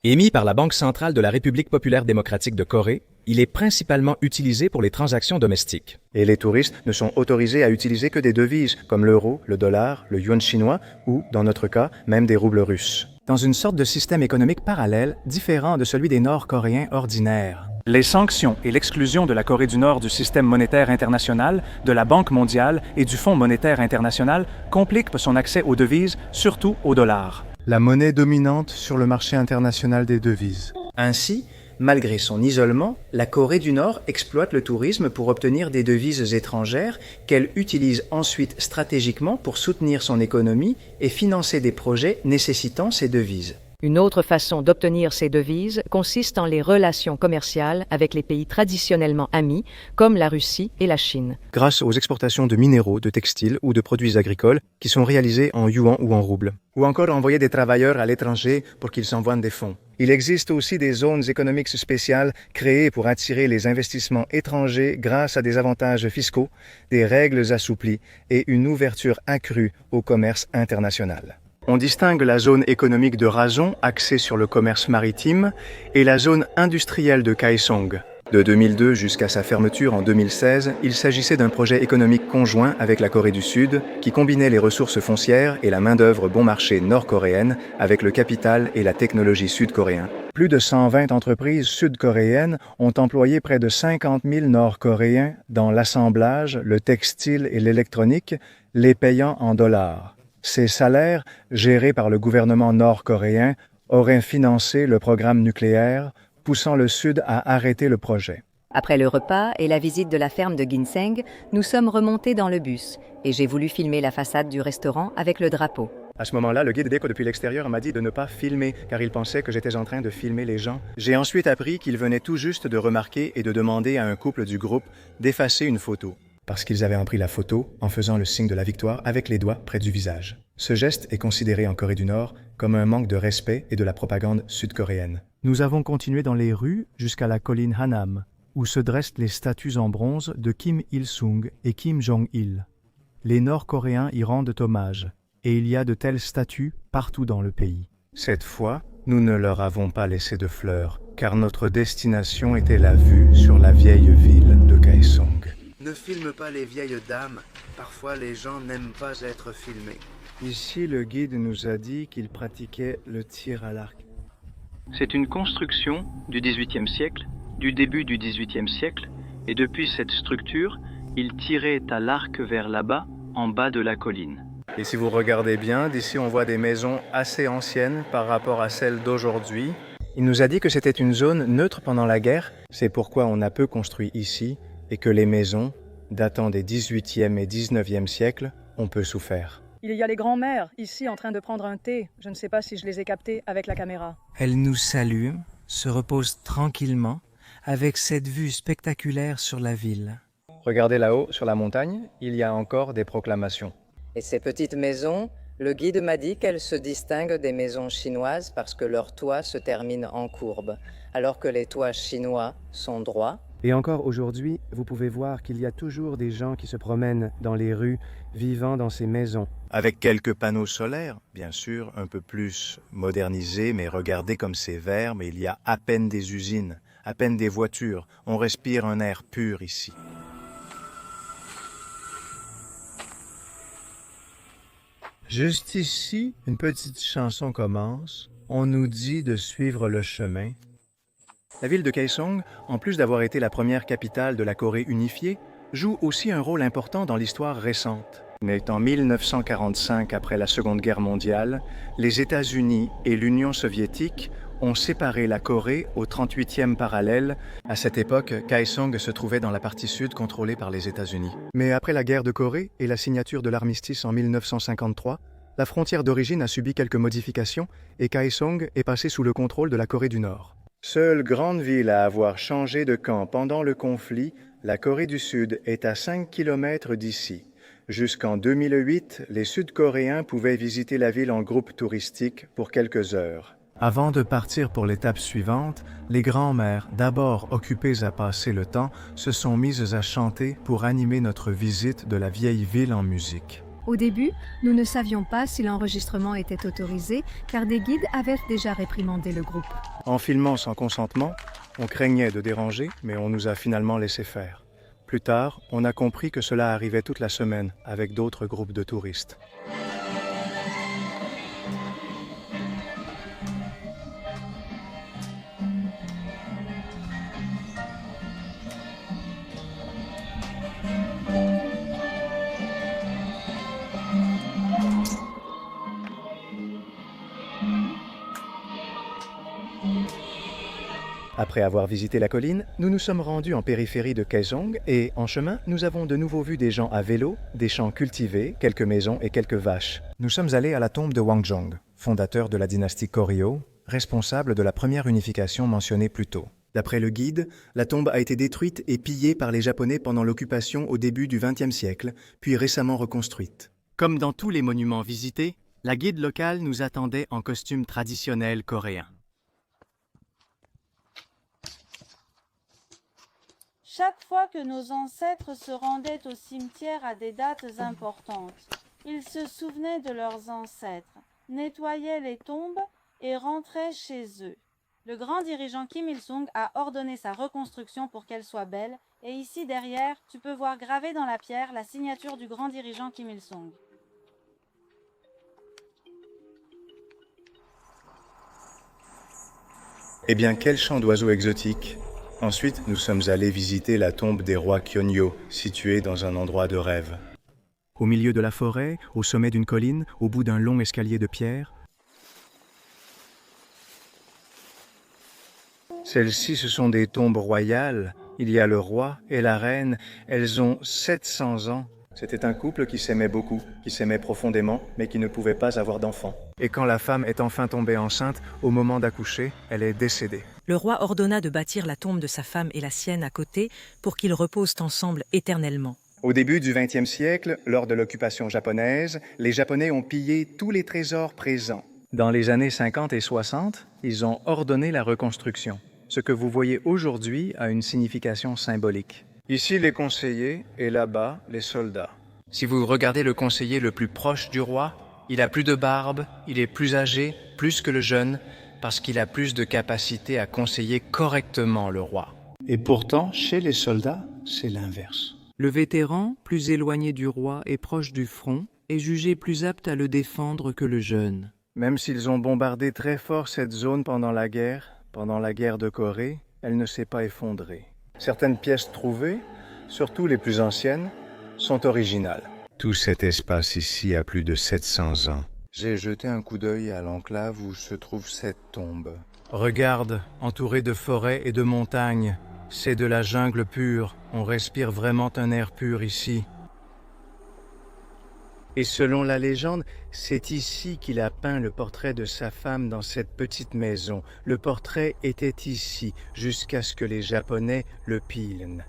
S22: Émis par la Banque centrale de la République populaire démocratique de Corée, il est principalement utilisé pour les transactions domestiques.
S1: Et les touristes ne sont autorisés à utiliser que des devises, comme l'euro, le dollar, le yuan chinois ou, dans notre cas, même des roubles russes.
S5: Dans une sorte de système économique parallèle, différent de celui des Nord-Coréens ordinaires.
S10: Les sanctions et l'exclusion de la Corée du Nord du système monétaire international, de la Banque mondiale et du Fonds monétaire international compliquent son accès aux devises, surtout au dollar.
S1: La monnaie dominante sur le marché international des devises.
S5: Ainsi, malgré son isolement, la Corée du Nord exploite le tourisme pour obtenir des devises étrangères qu'elle utilise ensuite stratégiquement pour soutenir son économie et financer des projets nécessitant ces devises.
S24: Une autre façon d'obtenir ces devises consiste en les relations commerciales avec les pays traditionnellement amis, comme la Russie et la Chine.
S1: Grâce aux exportations de minéraux, de textiles ou de produits agricoles qui sont réalisés en yuan ou en roubles. Ou encore envoyer des travailleurs à l'étranger pour qu'ils s'envoient des fonds. Il existe aussi des zones économiques spéciales créées pour attirer les investissements étrangers grâce à des avantages fiscaux, des règles assouplies et une ouverture accrue au commerce international. On distingue la zone économique de Rason, axée sur le commerce maritime, et la zone industrielle de Kaesong. De 2002 jusqu'à sa fermeture en 2016, il s'agissait d'un projet économique conjoint avec la Corée du Sud qui combinait les ressources foncières et la main-d'œuvre bon marché nord-coréenne avec le capital et la technologie sud-coréen. Plus de 120 entreprises sud-coréennes ont employé près de 50 000 Nord-Coréens dans l'assemblage, le textile et l'électronique, les payant en dollars. Ces salaires, gérés par le gouvernement nord-coréen, auraient financé le programme nucléaire, poussant le Sud à arrêter le projet.
S24: Après le repas et la visite de la ferme de ginseng, nous sommes remontés dans le bus et j'ai voulu filmer la façade du restaurant avec le drapeau.
S1: À ce moment-là, le guide déco depuis l'extérieur m'a dit de ne pas filmer, car il pensait que j'étais en train de filmer les gens. J'ai ensuite appris qu'il venait tout juste de remarquer et de demander à un couple du groupe d'effacer une photo. Parce qu'ils avaient pris la photo en faisant le signe de la victoire avec les doigts près du visage. Ce geste est considéré en Corée du Nord comme un manque de respect et de la propagande sud-coréenne.
S5: Nous avons continué dans les rues jusqu'à la colline Hanam, où se dressent les statues en bronze de Kim Il-sung et Kim Jong-il. Les Nord-Coréens y rendent hommage, et il y a de telles statues partout dans le pays.
S1: Cette fois, nous ne leur avons pas laissé de fleurs, car notre destination était la vue sur la vieille ville de Kaesong.
S8: Ne filme pas les vieilles dames. Parfois, les gens n'aiment pas être filmés.
S1: Ici, le guide nous a dit qu'il pratiquait le tir à l'arc.
S5: C'est une construction du XVIIIe siècle, du début du XVIIIe siècle, et depuis cette structure, il tirait à l'arc vers là-bas, en bas de la colline.
S1: Et si vous regardez bien, d'ici on voit des maisons assez anciennes par rapport à celles d'aujourd'hui. Il nous a dit que c'était une zone neutre pendant la guerre. C'est pourquoi on a peu construit ici et que les maisons, datant des XVIIIe et XIXe siècles, ont peu souffert.
S12: Il y a les grands-mères ici en train de prendre un thé. Je ne sais pas si je les ai captées avec la caméra.
S5: Elle nous salue, se repose tranquillement, avec cette vue spectaculaire sur la ville.
S1: Regardez là-haut, sur la montagne, il y a encore des proclamations.
S21: Et ces petites maisons, le guide m'a dit qu'elles se distinguent des maisons chinoises parce que leurs toits se terminent en courbe, alors que les toits chinois sont droits
S1: Et encore aujourd'hui, vous pouvez voir qu'il y a toujours des gens qui se promènent dans les rues, vivant dans ces maisons.
S19: Avec quelques panneaux solaires, bien sûr, un peu plus modernisés, mais regardez comme c'est vert, mais il y a à peine des usines, à peine des voitures. On respire un air pur ici.
S1: Juste ici, une petite chanson commence. On nous dit de suivre le chemin.
S19: La ville de Kaesong, en plus d'avoir été la première capitale de la Corée unifiée, joue aussi un rôle important dans l'histoire récente. Mais en 1945, après la Seconde Guerre mondiale, les États-Unis et l'Union soviétique ont séparé la Corée au 38e parallèle.
S5: À cette époque, Kaesong se trouvait dans la partie sud contrôlée par les États-Unis. Mais après la guerre de Corée et la signature de l'armistice en 1953, la frontière d'origine a subi quelques modifications et Kaesong est passé sous le contrôle de la Corée du Nord.
S19: Seule grande ville à avoir changé de camp pendant le conflit, la Corée du Sud est à 5 km d'ici. Jusqu'en 2008, les Sud-Coréens pouvaient visiter la ville en groupe touristique pour quelques heures.
S1: Avant de partir pour l'étape suivante, les grands-mères, d'abord occupées à passer le temps, se sont mises à chanter pour animer notre visite de la vieille ville en musique.
S23: Au début, nous ne savions pas si l'enregistrement était autorisé, car des guides avaient déjà réprimandé le groupe.
S19: En filmant sans consentement, on craignait de déranger, mais on nous a finalement laissé faire. Plus tard, on a compris que cela arrivait toute la semaine avec d'autres groupes de touristes. Après avoir visité la colline, nous nous sommes rendus en périphérie de Kaesong et, en chemin, nous avons de nouveau vu des gens à vélo, des champs cultivés, quelques maisons et quelques vaches.
S5: Nous sommes allés à la tombe de Hwangjeong, fondateur de la dynastie Goryeo, responsable de la première unification mentionnée plus tôt.
S19: D'après le guide, la tombe a été détruite et pillée par les Japonais pendant l'occupation au début du XXe siècle, puis récemment reconstruite.
S4: Comme dans tous les monuments visités, la guide locale nous attendait en costume traditionnel coréen.
S18: Chaque fois que nos ancêtres se rendaient au cimetière à des dates importantes, ils se souvenaient de leurs ancêtres, nettoyaient les tombes et rentraient chez eux. Le grand dirigeant Kim Il-sung a ordonné sa reconstruction pour qu'elle soit belle, et ici derrière, tu peux voir gravée dans la pierre la signature du grand dirigeant Kim Il-sung.
S19: Eh bien, quel chant d'oiseaux exotique! Ensuite, nous sommes allés visiter la tombe des rois Gyeongyo, située dans un endroit de rêve.
S1: Au milieu de la forêt, au sommet d'une colline, au bout d'un long escalier de pierre.
S19: Celles-ci, ce sont des tombes royales. Il y a le roi et la reine. Elles ont 700 ans. C'était un couple qui s'aimait beaucoup, qui s'aimait profondément, mais qui ne pouvait pas avoir d'enfants.
S5: Et quand la femme est enfin tombée enceinte, au moment d'accoucher, elle est décédée.
S7: Le roi ordonna de bâtir la tombe de sa femme et la sienne à côté pour qu'ils reposent ensemble éternellement.
S19: Au début du XXe siècle, lors de l'occupation japonaise, les Japonais ont pillé tous les trésors présents.
S5: Dans les années 50 et 60, ils ont ordonné la reconstruction. Ce que vous voyez aujourd'hui a une signification symbolique.
S19: Ici, les conseillers, et là-bas, les soldats.
S5: Si vous regardez le conseiller le plus proche du roi, il a plus de barbe, il est plus âgé, plus que le jeune, parce qu'il a plus de capacité à conseiller correctement le roi.
S6: Et pourtant, chez les soldats, c'est l'inverse.
S15: Le vétéran, plus éloigné du roi et proche du front, est jugé plus apte à le défendre que le jeune.
S19: Même s'ils ont bombardé très fort cette zone pendant la guerre de Corée, elle ne s'est pas effondrée. Certaines pièces trouvées, surtout les plus anciennes, sont originales. Tout cet espace ici a plus de 700 ans. J'ai jeté un coup d'œil à l'enclave où se trouve cette tombe.
S1: Regarde, entouré de forêts et de montagnes. C'est de la jungle pure. On respire vraiment un air pur ici.
S19: Et selon la légende, c'est ici qu'il a peint le portrait de sa femme dans cette petite maison. Le portrait était ici, jusqu'à ce que les Japonais le pillent.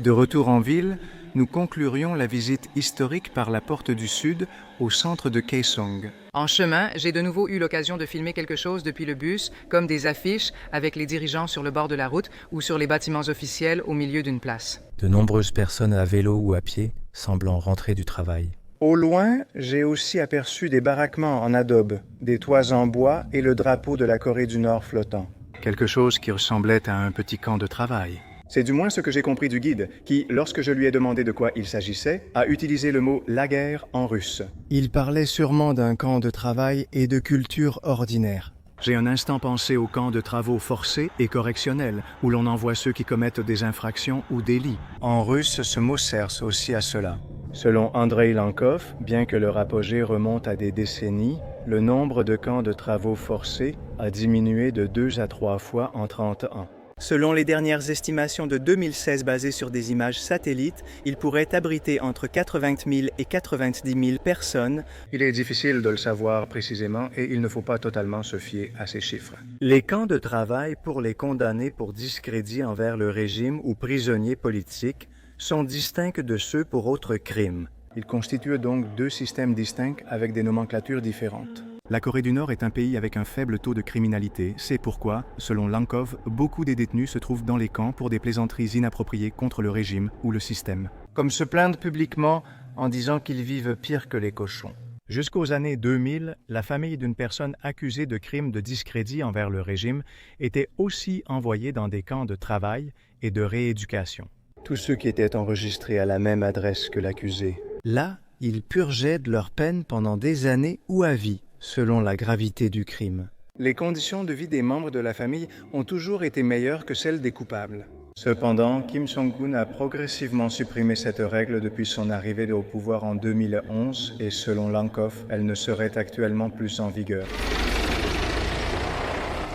S1: De retour en ville, nous conclurions la visite historique par la porte du Sud au centre de Kaesong.
S5: En chemin, j'ai de nouveau eu l'occasion de filmer quelque chose depuis le bus, comme des affiches avec les dirigeants sur le bord de la route ou sur les bâtiments officiels au milieu d'une place.
S11: De nombreuses personnes à vélo ou à pied semblant rentrer du travail.
S1: Au loin, j'ai aussi aperçu des baraquements en adobe, des toits en bois et le drapeau de la Corée du Nord flottant.
S6: Quelque chose qui ressemblait à un petit camp de travail.
S1: C'est du moins ce que j'ai compris du guide, qui, lorsque je lui ai demandé de quoi il s'agissait, a utilisé le mot « lager » en russe.
S6: Il parlait sûrement d'un camp de travail et de culture ordinaire. J'ai un instant pensé au camp de travaux forcés et correctionnels, où l'on envoie ceux qui commettent des infractions ou délits.
S1: En russe, ce mot sert aussi à cela. Selon Andrei Lankov, bien que leur apogée remonte à des décennies, le nombre de camps de travaux forcés a diminué de 2 à 3 fois en 30 ans.
S4: Selon les dernières estimations de 2016 basées sur des images satellites, il pourrait abriter entre 80 000 et 90 000 personnes.
S1: Il est difficile de le savoir précisément et il ne faut pas totalement se fier à ces chiffres.
S4: Les camps de travail pour les condamnés pour discrédit envers le régime ou prisonniers politiques sont distincts de ceux pour autres crimes.
S1: Ils constituent donc 2 systèmes distincts avec des nomenclatures différentes.
S6: La Corée du Nord est un pays avec un faible taux de criminalité. C'est pourquoi, selon Lankov, beaucoup des détenus se trouvent dans les camps pour des plaisanteries inappropriées contre le régime ou le système.
S1: Comme se plaindre publiquement en disant qu'ils vivent pire que les cochons.
S6: Jusqu'aux années 2000, la famille d'une personne accusée de crimes de discrédit envers le régime était aussi envoyée dans des camps de travail et de rééducation.
S1: Tous ceux qui étaient enregistrés à la même adresse que l'accusé.
S6: Là, ils purgeaient de leur peine pendant des années ou à vie, selon la gravité du crime.
S1: Les conditions de vie des membres de la famille ont toujours été meilleures que celles des coupables. Cependant, Kim Jong-un a progressivement supprimé cette règle depuis son arrivée au pouvoir en 2011 et selon Lankov, elle ne serait actuellement plus en vigueur.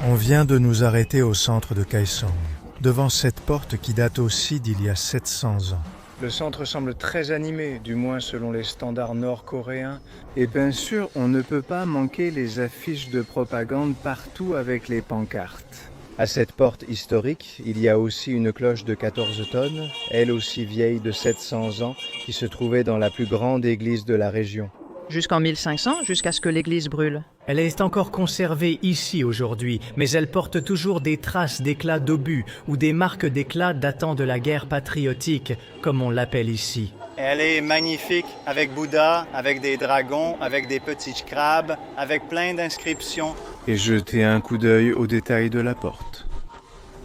S6: On vient de nous arrêter au centre de Kaesong, devant cette porte qui date aussi d'il y a 700 ans.
S1: Le centre semble très animé, du moins selon les standards nord-coréens. Et bien sûr, on ne peut pas manquer les affiches de propagande partout avec les pancartes. À cette porte historique, il y a aussi une cloche de 14 tonnes, elle aussi vieille de 700 ans, qui se trouvait dans la plus grande église de la région.
S12: Jusqu'en 1500, jusqu'à ce que l'église brûle.
S4: Elle est encore conservée ici aujourd'hui, mais elle porte toujours des traces d'éclats d'obus ou des marques d'éclats datant de la guerre patriotique, comme on l'appelle ici.
S1: Elle est magnifique, avec Bouddha, avec des dragons, avec des petits crabes, avec plein d'inscriptions. Et jetez un coup d'œil aux détails de la porte.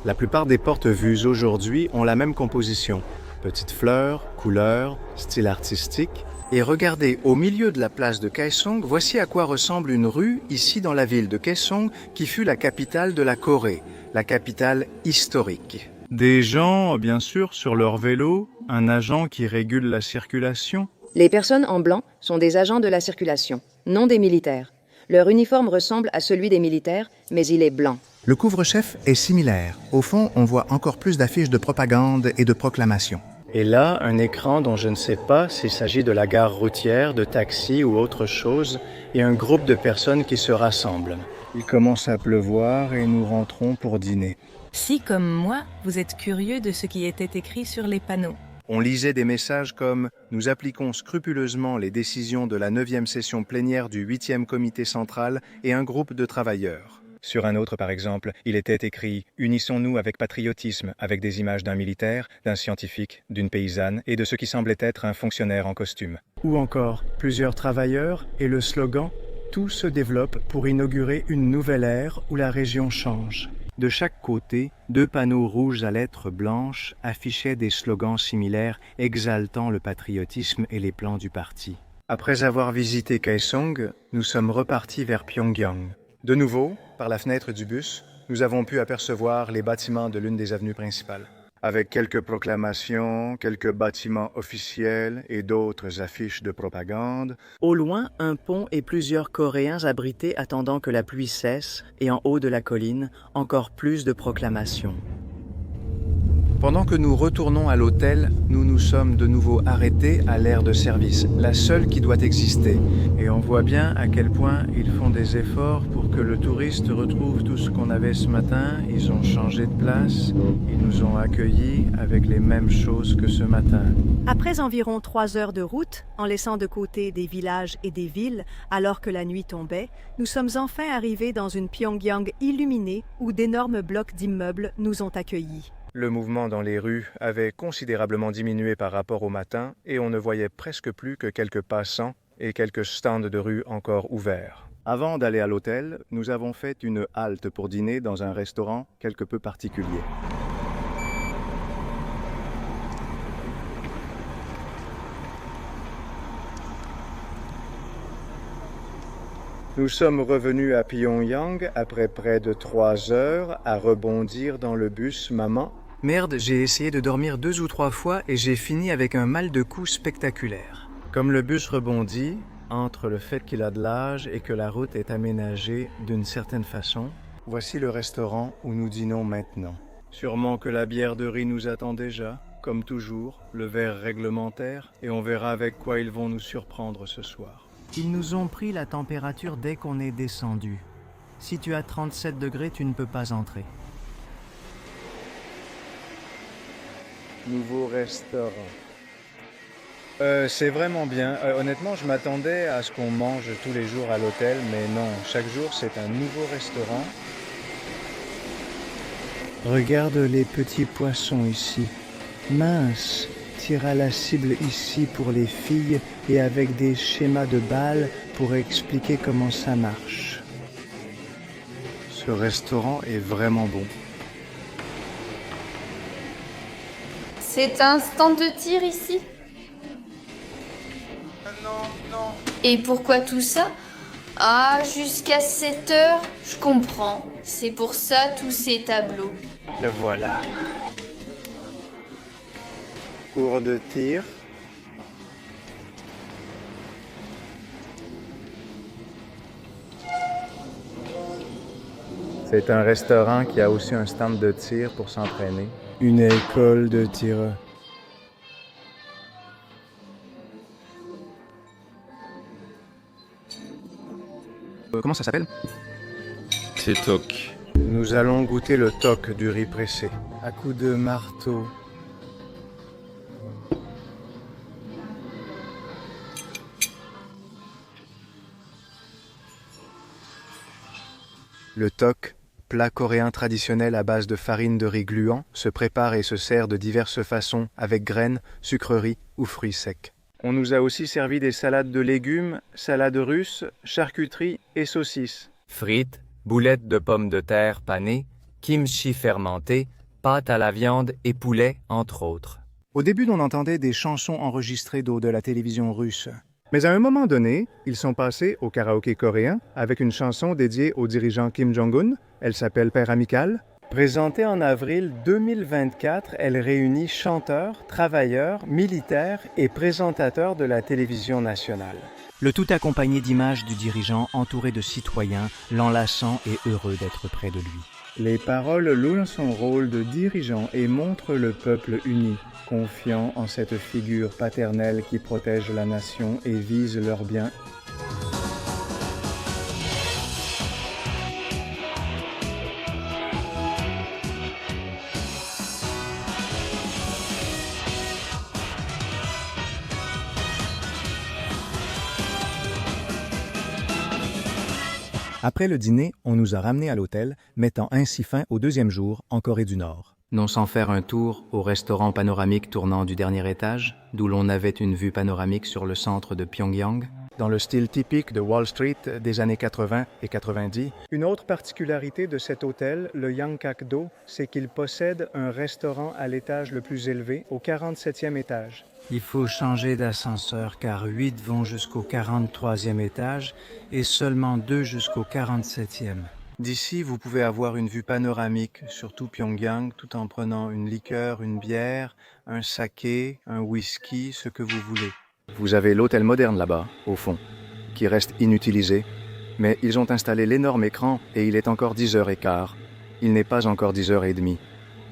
S1: La plupart des portes vues aujourd'hui ont la même composition. Petites fleurs, couleurs, style artistique. Et regardez, au milieu de la place de Kaesong, voici à quoi ressemble une rue ici dans la ville de Kaesong qui fut la capitale de la Corée, la capitale historique. Des gens, bien sûr, sur leur vélo, un agent qui régule la circulation.
S21: Les personnes en blanc sont des agents de la circulation, non des militaires. Leur uniforme ressemble à celui des militaires, mais il est blanc.
S6: Le couvre-chef est similaire. Au fond, on voit encore plus d'affiches de propagande et de proclamations.
S1: Et là, un écran dont je ne sais pas s'il s'agit de la gare routière, de taxi ou autre chose, et un groupe de personnes qui se rassemblent. Il commence à pleuvoir et nous rentrons pour dîner.
S24: Si, comme moi, vous êtes curieux de ce qui était écrit sur les panneaux.
S1: On lisait des messages comme « Nous appliquons scrupuleusement les décisions de la 9e session plénière du 8e comité central et un groupe de travailleurs ». Sur un autre, par exemple, il était écrit « Unissons-nous avec patriotisme » avec des images d'un militaire, d'un scientifique, d'une paysanne et de ce qui semblait être un fonctionnaire en costume.
S6: Ou encore, plusieurs travailleurs et le slogan « Tout se développe pour inaugurer une nouvelle ère où la région change ». De chaque côté, 2 panneaux rouges à lettres blanches affichaient des slogans similaires exaltant le patriotisme et les plans du parti.
S1: Après avoir visité Kaesong, nous sommes repartis vers Pyongyang. De nouveau, par la fenêtre du bus, nous avons pu apercevoir les bâtiments de l'une des avenues principales, avec quelques proclamations, quelques bâtiments officiels et d'autres affiches de propagande.
S4: Au loin, un pont et plusieurs Coréens abrités attendant que la pluie cesse, et en haut de la colline, encore plus de proclamations.
S6: Pendant que nous retournons à l'hôtel, nous nous sommes de nouveau arrêtés à l'aire de service, la seule qui doit exister. Et on voit bien à quel point ils font des efforts pour que le touriste retrouve tout ce qu'on avait ce matin. Ils ont changé de place, ils nous ont accueillis avec les mêmes choses que ce matin.
S9: Après environ 3 heures de route, en laissant de côté des villages et des villes, alors que la nuit tombait, nous sommes enfin arrivés dans une Pyongyang illuminée où d'énormes blocs d'immeubles nous ont accueillis.
S1: Le mouvement dans les rues avait considérablement diminué par rapport au matin et on ne voyait presque plus que quelques passants et quelques stands de rue encore ouverts. Avant d'aller à l'hôtel, nous avons fait une halte pour dîner dans un restaurant quelque peu particulier. Nous sommes revenus à Pyongyang après près de 3 heures à rebondir dans le bus maman.
S6: Merde, j'ai essayé de dormir 2 ou 3 fois et j'ai fini avec un mal de cou spectaculaire. Comme le bus rebondit, entre le fait qu'il a de l'âge et que la route est aménagée d'une certaine façon, voici le restaurant où nous dînons maintenant. Sûrement que la bière de riz nous attend déjà, comme toujours, le verre réglementaire, et on verra avec quoi ils vont nous surprendre ce soir.
S4: Ils nous ont pris la température dès qu'on est descendu. Si tu as 37 degrés, tu ne peux pas entrer.
S1: Nouveau restaurant. C'est vraiment bien. Honnêtement, je m'attendais à ce qu'on mange tous les jours à l'hôtel, mais non. Chaque jour, c'est un nouveau restaurant.
S2: Regarde les petits poissons ici. Mince, tire à la cible ici pour les filles et avec des schémas de balles pour expliquer comment ça marche.
S1: Ce restaurant est vraiment bon.
S13: C'est un stand de tir ici?
S1: Non.
S13: Et pourquoi tout ça? Ah, jusqu'à 7 heures, je comprends. C'est pour ça tous ces tableaux.
S2: Le voilà. Cours de tir.
S1: C'est un restaurant qui a aussi un stand de tir pour s'entraîner.
S2: Une école de tireurs.
S6: Comment ça s'appelle?
S3: C'est toc.
S1: Nous allons goûter le toc du riz pressé.
S2: À coups de marteau.
S1: Le toc, plat coréen traditionnel à base de farine de riz gluant, se prépare et se sert de diverses façons avec graines, sucreries ou fruits secs. On nous a aussi servi des salades de légumes, salades russes, charcuterie et saucisses.
S11: Frites, boulettes de pommes de terre panées, kimchi fermenté, pâte à la viande et poulet, entre autres.
S1: Au début, on entendait des chansons enregistrées de la télévision russe. Mais à un moment donné, ils sont passés au karaoké coréen avec une chanson dédiée au dirigeant Kim Jong-un. Elle s'appelle Père amical. Présentée en avril 2024, elle réunit chanteurs, travailleurs, militaires et présentateurs de la télévision nationale.
S4: Le tout accompagné d'images du dirigeant entouré de citoyens, l'enlaçant et heureux d'être près de lui.
S2: Les paroles louent son rôle de dirigeant et montrent le peuple uni, confiant en cette figure paternelle qui protège la nation et vise leur bien.
S1: Après le dîner, on nous a ramenés à l'hôtel, mettant ainsi fin au 2e jour en Corée du Nord.
S11: Non sans faire un tour au restaurant panoramique tournant du dernier étage, d'où l'on avait une vue panoramique sur le centre de Pyongyang.
S1: Dans le style typique de Wall Street des années 80 et 90. Une autre particularité de cet hôtel, le Yangkak-do, c'est qu'il possède un restaurant à l'étage le plus élevé, au 47e étage.
S4: Il faut changer d'ascenseur car 8 vont jusqu'au 43e étage et seulement 2 jusqu'au 47e.
S1: D'ici, vous pouvez avoir une vue panoramique sur tout Pyongyang tout en prenant une liqueur, une bière, un saké, un whisky, ce que vous voulez. Vous avez l'hôtel moderne là-bas, au fond, qui reste inutilisé, mais ils ont installé l'énorme écran et il est encore 10h15. Il n'est pas encore 10h30.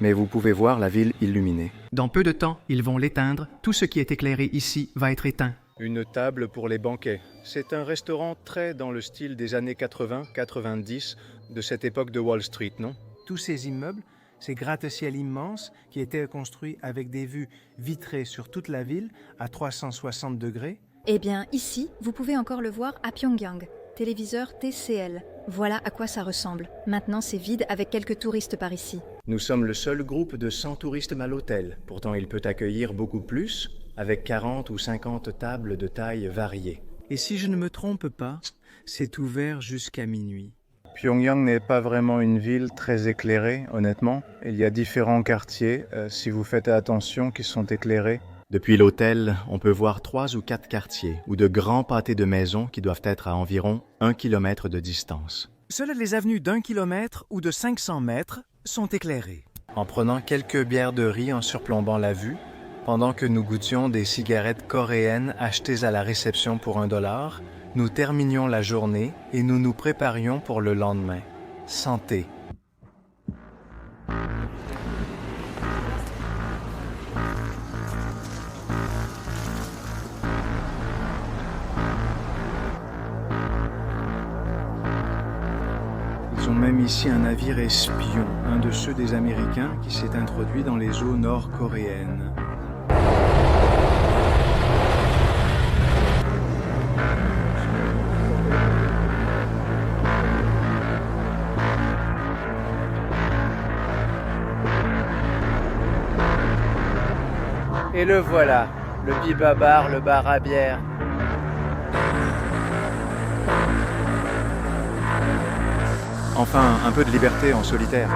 S1: mais vous pouvez voir la ville illuminée.
S4: Dans peu de temps, ils vont l'éteindre. Tout ce qui est éclairé ici va être éteint.
S1: Une table pour les banquets. C'est un restaurant très dans le style des années 80-90 de cette époque de Wall Street, non?
S6: Tous ces immeubles, ces gratte-ciel immenses qui étaient construits avec des vues vitrées sur toute la ville à 360 degrés.
S23: Eh bien, ici, vous pouvez encore le voir à Pyongyang. Téléviseur TCL. Voilà à quoi ça ressemble. Maintenant, c'est vide avec quelques touristes par ici.
S1: Nous sommes le seul groupe de 100 touristes à l'hôtel. Pourtant, il peut accueillir beaucoup plus, avec 40 ou 50 tables de taille variée.
S6: Et si je ne me trompe pas, c'est ouvert jusqu'à minuit.
S19: Pyongyang n'est pas vraiment une ville très éclairée, honnêtement. Il y a différents quartiers, si vous faites attention, qui sont éclairés.
S1: Depuis l'hôtel, on peut voir 3 ou 4 quartiers, ou de grands pâtés de maisons qui doivent être à environ 1 kilomètre de distance.
S6: Seules les avenues d'1 kilomètre ou de 500 mètres sont éclairées.
S19: En prenant quelques bières de riz en surplombant la vue, pendant que nous goûtions des cigarettes coréennes achetées à la réception pour $1, nous terminions la journée et nous nous préparions pour le lendemain. Santé!
S6: Ils ont même ici un navire espion, un de ceux des Américains qui s'est introduit dans les eaux nord-coréennes.
S2: Et le voilà, le Biba Bar, le bar à bière.
S1: Enfin, un peu de liberté en solitaire.